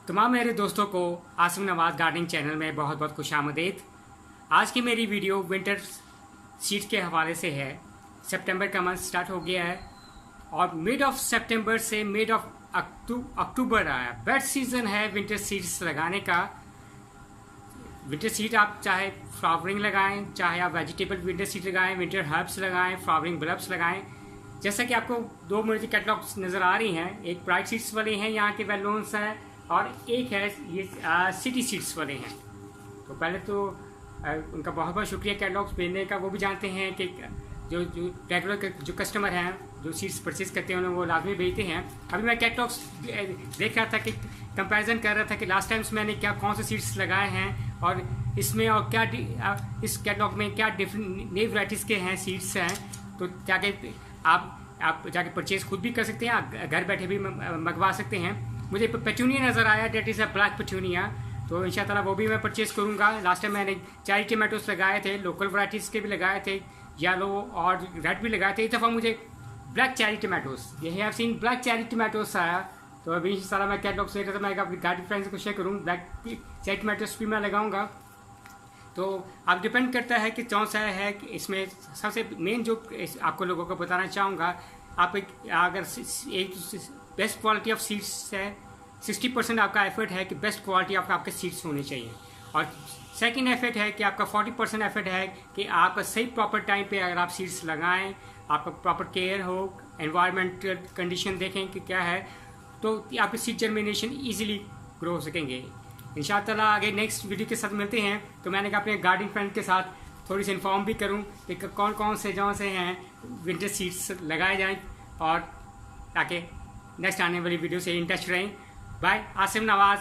तमाम मेरे दोस्तों को आसिम नवाज गार्डनिंग चैनल में बहुत बहुत खुशामदीद। आज की मेरी वीडियो विंटर सीड्स के हवाले से है। सितंबर का मंथ स्टार्ट हो गया है और मिड ऑफ सितंबर से मिड ऑफ अक्टूबर आया, बेस्ट सीज़न है विंटर सीड्स लगाने का। विंटर सीड आप चाहे फ्लावरिंग लगाएं, चाहे आप वेजिटेबल विंटर सीड लगाएं, विंटर हर्ब्स लगाएं, फ्लावरिंग बल्ब्स लगाएं। जैसा कि आपको दो मुझे कैटलॉग्स नज़र आ रही हैं, एक ब्राइट सीड्स वाले हैं, यहाँ के वेलोन्स हैं, और एक है ये सिटी सीड्स वाले हैं। तो पहले तो उनका बहुत बहुत शुक्रिया कैटलॉग्स भेजने का। वो भी जानते हैं कि जो रेगुलर जो कस्टमर हैं जो सीड्स परचेज करते हैं उन्हें वो लाजमी भेजते हैं। अभी मैं कैटलॉग्स देख रहा था कि कंपैरिजन कर रहा था कि लास्ट टाइम्स मैंने क्या कौन से सीड्स लगाए हैं और इसमें और क्या इस कैटलॉग में क्या डिफरेंट नई वैराइटीज़ के हैं सीड्स हैं। तो जाके आप जाके परचेज खुद भी कर सकते हैं, घर बैठे भी मंगवा सकते हैं। मुझे पेटूनिया नज़र आया, that is a black petunia, तो इंशाल्लाह वो भी मैं परचेज करूँगा। लास्ट टाइम मैंने चेरी टमाटोस लगाए थे, लोकल वैराइटीज़ के भी लगाए थे, येलो और रेड भी लगाए थे। इस दफ़ा मुझे ब्लैक चेरी टमाटोस, ये have seen black cherry tomatoes आया। तो अभी इंशाल्लाह मैं कैटलॉग से तो मैं अपनी गार्डन फ्रेंड्स को शेयर करूँ, ब्लैक चेरी टमाटोस भी मैं लगाऊंगा। तो आप डिपेंड करता है कि कौन सा है कि इसमें सबसे मेन जो आपको लोगों को बताना चाहूँगा, आप अगर एक बेस्ट क्वालिटी ऑफ सीड्स है, 60% आपका एफर्ट है कि बेस्ट क्वालिटी ऑफ आपके सीड्स होने चाहिए, और सेकंड एफर्ट है कि आपका 40% एफर्ट है कि आप सही प्रॉपर टाइम पे अगर आप सीड्स लगाएं, आपका प्रॉपर केयर हो, एनवायरमेंटल कंडीशन देखें कि क्या है, तो आपके सीड जर्मिनेशन ईजिली ग्रो हो सकेंगे। इंशाअल्लाह आगे नेक्स्ट वीडियो के साथ मिलते हैं। तो मैंने कहा अपने गार्डनिंग फ्रेंड के साथ थोड़ी सी इन्फॉर्म भी करूं कि कौन कौन से जौन से हैं विंटर सीड्स लगाए जाएं, और ताकि नेक्स्ट आने वाली वीडियो से इन टच रहें। बाय, आसिम नवाज।